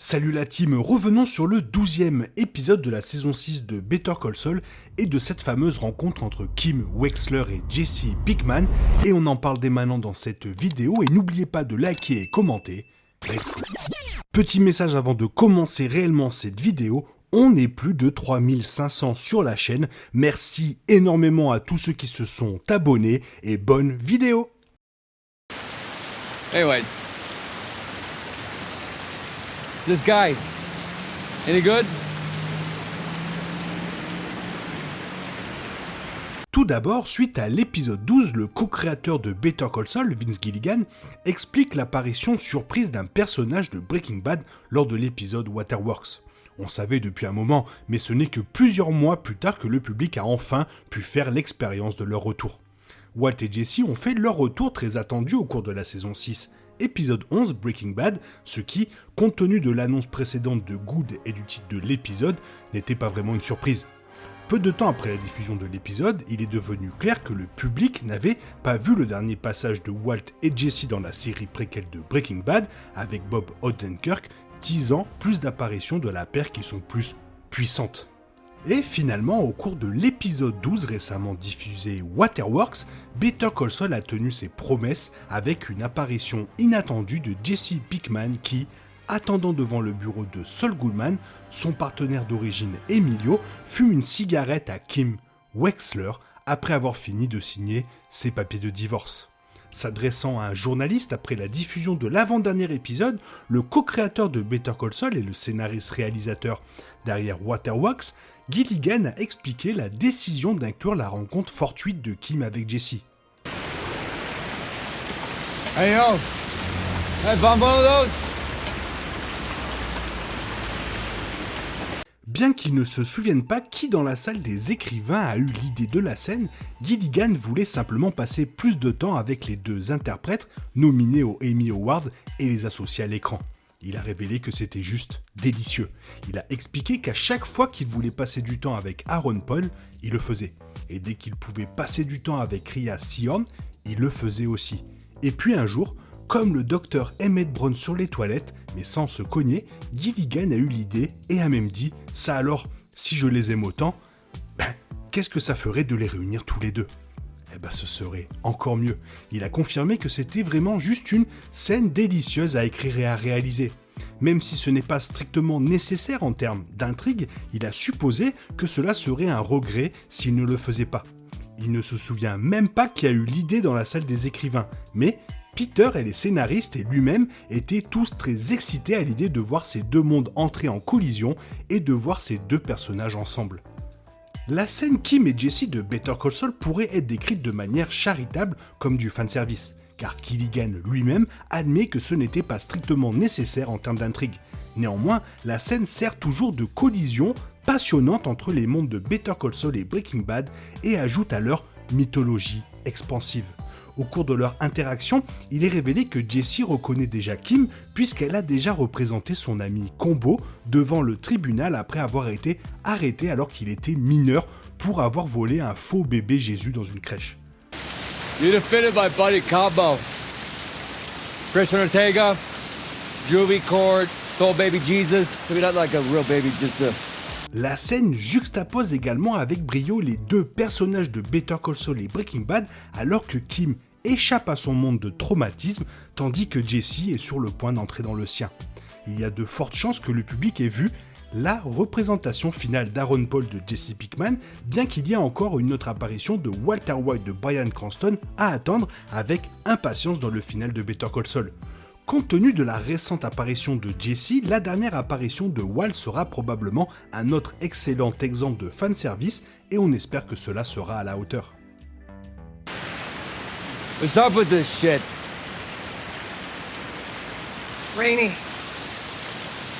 Salut la team, revenons sur le 12e épisode de la saison 6 de Better Call Saul et de cette fameuse rencontre entre Kim Wexler et Jesse Pinkman, et on en parle dès maintenant dans cette vidéo, et n'oubliez pas de liker et commenter. Let's go. Petit message avant de commencer réellement cette vidéo, on est plus de 3500 sur la chaîne, merci énormément à tous ceux qui se sont abonnés, et bonne vidéo. Anyway, this guy, any good? Tout d'abord, suite à l'épisode 12, le co-créateur de Better Call Saul, Vince Gilligan, explique l'apparition surprise d'un personnage de Breaking Bad lors de l'épisode Waterworks. On savait depuis un moment, mais ce n'est que plusieurs mois plus tard que le public a enfin pu faire l'expérience de leur retour. Walt et Jesse ont fait leur retour très attendu au cours de la saison 6, épisode 11 Breaking Bad, ce qui, compte tenu de l'annonce précédente de Good et du titre de l'épisode, n'était pas vraiment une surprise. Peu de temps après la diffusion de l'épisode, il est devenu clair que le public n'avait pas vu le dernier passage de Walt et Jesse dans la série préquelle de Breaking Bad, avec Bob Odenkirk, teasant plus d'apparitions de la paire qui sont plus puissantes. Et finalement, au cours de l'épisode 12 récemment diffusé Waterworks, Better Call Saul a tenu ses promesses avec une apparition inattendue de Jesse Pinkman qui, attendant devant le bureau de Saul Goodman, son partenaire d'origine Emilio, fume une cigarette à Kim Wexler après avoir fini de signer ses papiers de divorce. S'adressant à un journaliste après la diffusion de l'avant-dernier épisode, le co-créateur de Better Call Saul et le scénariste-réalisateur derrière Waterworks, Gilligan a expliqué la décision d'inclure la rencontre fortuite de Kim avec Jesse. Hey yo, hey, found one of those? Bien qu'ils ne se souviennent pas qui dans la salle des écrivains a eu l'idée de la scène, Gilligan voulait simplement passer plus de temps avec les deux interprètes nominés aux Emmy Awards et les associer à l'écran. Il a révélé que c'était juste délicieux. Il a expliqué qu'à chaque fois qu'il voulait passer du temps avec Aaron Paul, il le faisait. Et dès qu'il pouvait passer du temps avec Rhea Seehorn, il le faisait aussi. Et puis un jour, comme le docteur Emmett Brown sur les toilettes, mais sans se cogner, Gilligan a eu l'idée et a même dit « Ça alors, si je les aime autant, qu'est-ce que ça ferait de les réunir tous les deux ?» Ce serait encore mieux. Il a confirmé que c'était vraiment juste une scène délicieuse à écrire et à réaliser. Même si ce n'est pas strictement nécessaire en termes d'intrigue, il a supposé que cela serait un regret s'il ne le faisait pas. Il ne se souvient même pas qui a eu l'idée dans la salle des écrivains, mais Peter et les scénaristes et lui-même étaient tous très excités à l'idée de voir ces deux mondes entrer en collision et de voir ces deux personnages ensemble. La scène Kim et Jesse de Better Call Saul pourrait être décrite de manière charitable comme du fanservice, car Gilligan lui-même admet que ce n'était pas strictement nécessaire en termes d'intrigue. Néanmoins, la scène sert toujours de collision passionnante entre les mondes de Better Call Saul et Breaking Bad et ajoute à leur mythologie expansive. Au cours de leur interaction, il est révélé que Jesse reconnaît déjà Kim puisqu'elle a déjà représenté son ami Combo devant le tribunal après avoir été arrêté alors qu'il était mineur pour avoir volé un faux bébé Jésus dans une crèche. You defeated my buddy Combo. Christian Ortega, Juvie Cord, stole baby Jesus. Maybe not like a real baby, just a... La scène juxtapose également avec brio les deux personnages de Better Call Saul et Breaking Bad alors que Kim échappe à son monde de traumatisme tandis que Jesse est sur le point d'entrer dans le sien. Il y a de fortes chances que le public ait vu la représentation finale d'Aaron Paul de Jesse Pinkman, bien qu'il y ait encore une autre apparition de Walter White de Bryan Cranston à attendre avec impatience dans le final de Better Call Saul. Compte tenu de la récente apparition de Jesse, la dernière apparition de Walt sera probablement un autre excellent exemple de fanservice et on espère que cela sera à la hauteur. What's up with this shit? Rainy.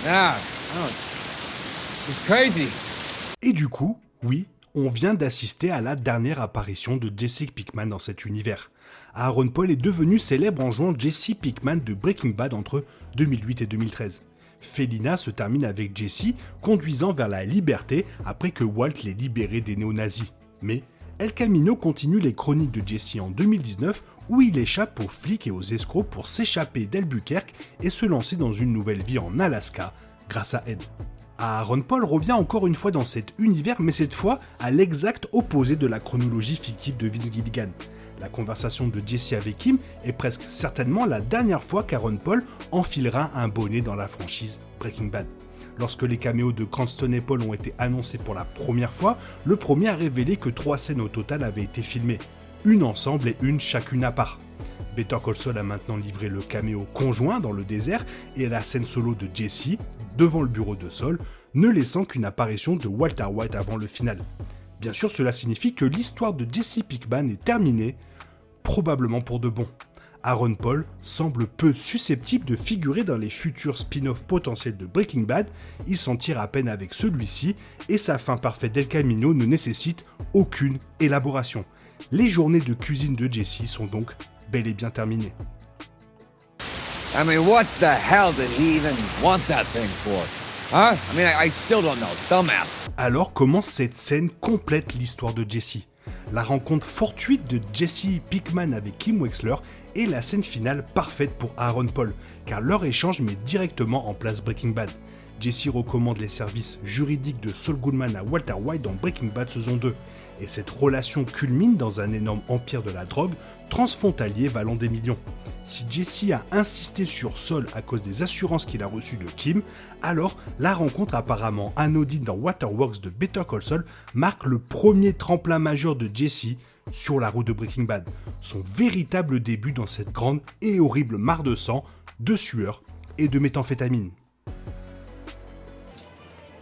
Nah, no, it's crazy. Et du coup, oui, on vient d'assister à la dernière apparition de Jesse Pinkman dans cet univers. Aaron Paul est devenu célèbre en jouant Jesse Pinkman de Breaking Bad entre 2008 et 2013. Felina se termine avec Jesse, conduisant vers la liberté après que Walt l'ait libéré des néo-nazis. Mais El Camino continue les chroniques de Jesse en 2019 où il échappe aux flics et aux escrocs pour s'échapper d'Albuquerque et se lancer dans une nouvelle vie en Alaska grâce à Ed. Aaron Paul revient encore une fois dans cet univers, mais cette fois à l'exact opposé de la chronologie fictive de Vince Gilligan. La conversation de Jesse avec Kim est presque certainement la dernière fois qu'Aaron Paul enfilera un bonnet dans la franchise Breaking Bad. Lorsque les caméos de Cranston et Paul ont été annoncés pour la première fois, le premier a révélé que 3 scènes au total avaient été filmées, une ensemble et une chacune à part. Better Call Saul a maintenant livré le caméo conjoint dans le désert et la scène solo de Jesse devant le bureau de Saul, ne laissant qu'une apparition de Walter White avant le final. Bien sûr, cela signifie que l'histoire de Jesse Pinkman est terminée, probablement pour de bon. Aaron Paul semble peu susceptible de figurer dans les futurs spin-offs potentiels de Breaking Bad, il s'en tire à peine avec celui-ci, et sa fin parfaite d'El Camino ne nécessite aucune élaboration. Les journées de cuisine de Jesse sont donc bel et bien terminées. I mean, what the hell did he even want that thing for? Huh? I mean, I still don't know. Dumbass. Alors commence cette scène complète l'histoire de Jesse. La rencontre fortuite de Jesse Pinkman avec Kim Wexler est la scène finale parfaite pour Aaron Paul, car leur échange met directement en place Breaking Bad. Jesse recommande les services juridiques de Saul Goodman à Walter White dans Breaking Bad saison 2, et cette relation culmine dans un énorme empire de la drogue, transfrontalier valant des millions. Si Jesse a insisté sur Saul à cause des assurances qu'il a reçues de Kim, alors la rencontre apparemment anodine dans Waterworks de Better Call Saul marque le premier tremplin majeur de Jesse sur la route de Breaking Bad, son véritable début dans cette grande et horrible mare de sang, de sueur et de méthamphétamine.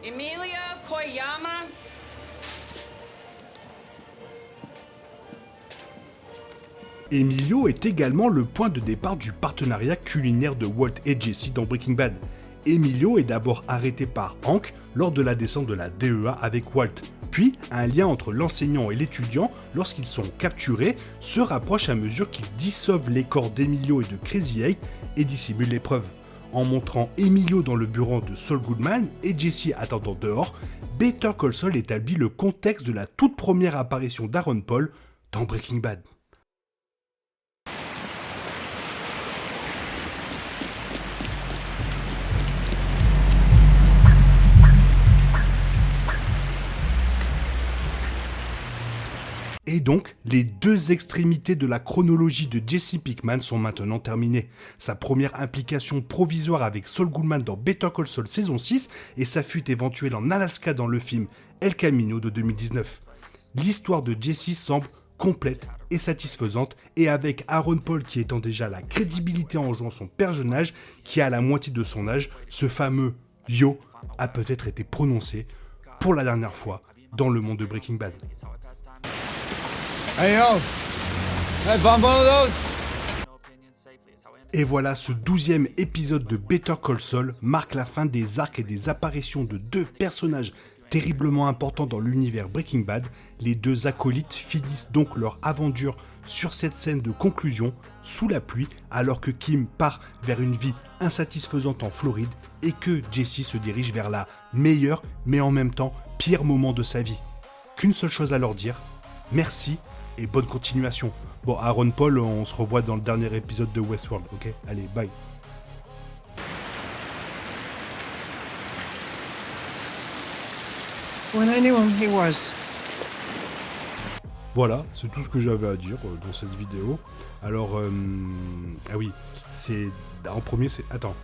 Emilio Koyama. Emilio est également le point de départ du partenariat culinaire de Walt et Jesse dans Breaking Bad. Emilio est d'abord arrêté par Hank lors de la descente de la DEA avec Walt, puis un lien entre l'enseignant et l'étudiant lorsqu'ils sont capturés se rapproche à mesure qu'ils dissolvent les corps d'Emilio et de Crazy Eight et dissimulent les preuves. En montrant Emilio dans le bureau de Saul Goodman et Jesse attendant dehors, Better Call Saul établit le contexte de la toute première apparition d'Aaron Paul dans Breaking Bad. Et donc, les deux extrémités de la chronologie de Jesse Pinkman sont maintenant terminées. Sa première implication provisoire avec Saul Goodman dans Better Call Saul saison 6 et sa fuite éventuelle en Alaska dans le film El Camino de 2019. L'histoire de Jesse semble complète et satisfaisante, et avec Aaron Paul qui étant déjà la crédibilité en jouant son personnage, qui a la moitié de son âge, ce fameux « Yo » a peut-être été prononcé pour la dernière fois dans le monde de Breaking Bad. Hey, yo. Hey, bump one of those. Et voilà, ce 12e épisode de Better Call Saul marque la fin des arcs et des apparitions de deux personnages terriblement importants dans l'univers Breaking Bad. Les deux acolytes finissent donc leur aventure sur cette scène de conclusion, sous la pluie, alors que Kim part vers une vie insatisfaisante en Floride et que Jesse se dirige vers la meilleure, mais en même temps pire moment de sa vie. Qu'une seule chose à leur dire, merci et bonne continuation. Bon, Aaron Paul, on se revoit dans le dernier épisode de Westworld, ok? Allez, bye. When I knew him, he was. Voilà, c'est tout ce que j'avais à dire dans cette vidéo. Alors, ah oui, c'est... En premier, c'est... Attends,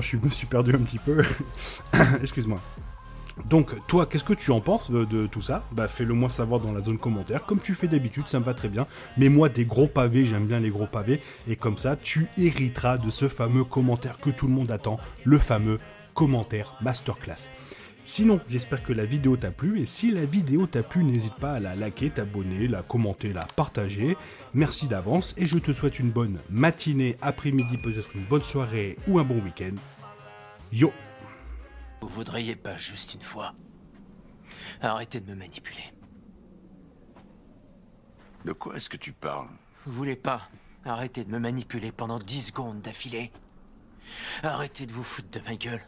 je me suis perdu un petit peu. Excuse-moi. Donc, toi, qu'est-ce que tu en penses de tout ça? Bah, fais-le moi savoir dans la zone commentaire. Comme tu fais d'habitude, ça me va très bien. Mets-moi des gros pavés, j'aime bien les gros pavés. Et comme ça, tu hériteras de ce fameux commentaire que tout le monde attend. Le fameux commentaire masterclass. Sinon, j'espère que la vidéo t'a plu. Et si la vidéo t'a plu, n'hésite pas à la liker, t'abonner, la commenter, la partager. Merci d'avance. Et je te souhaite une bonne matinée, après-midi, peut-être une bonne soirée ou un bon week-end. Yo! Vous voudriez pas juste une fois arrêter de me manipuler? De quoi est-ce que tu parles? Vous voulez pas arrêter de me manipuler pendant 10 secondes d'affilée? Arrêtez de vous foutre de ma gueule.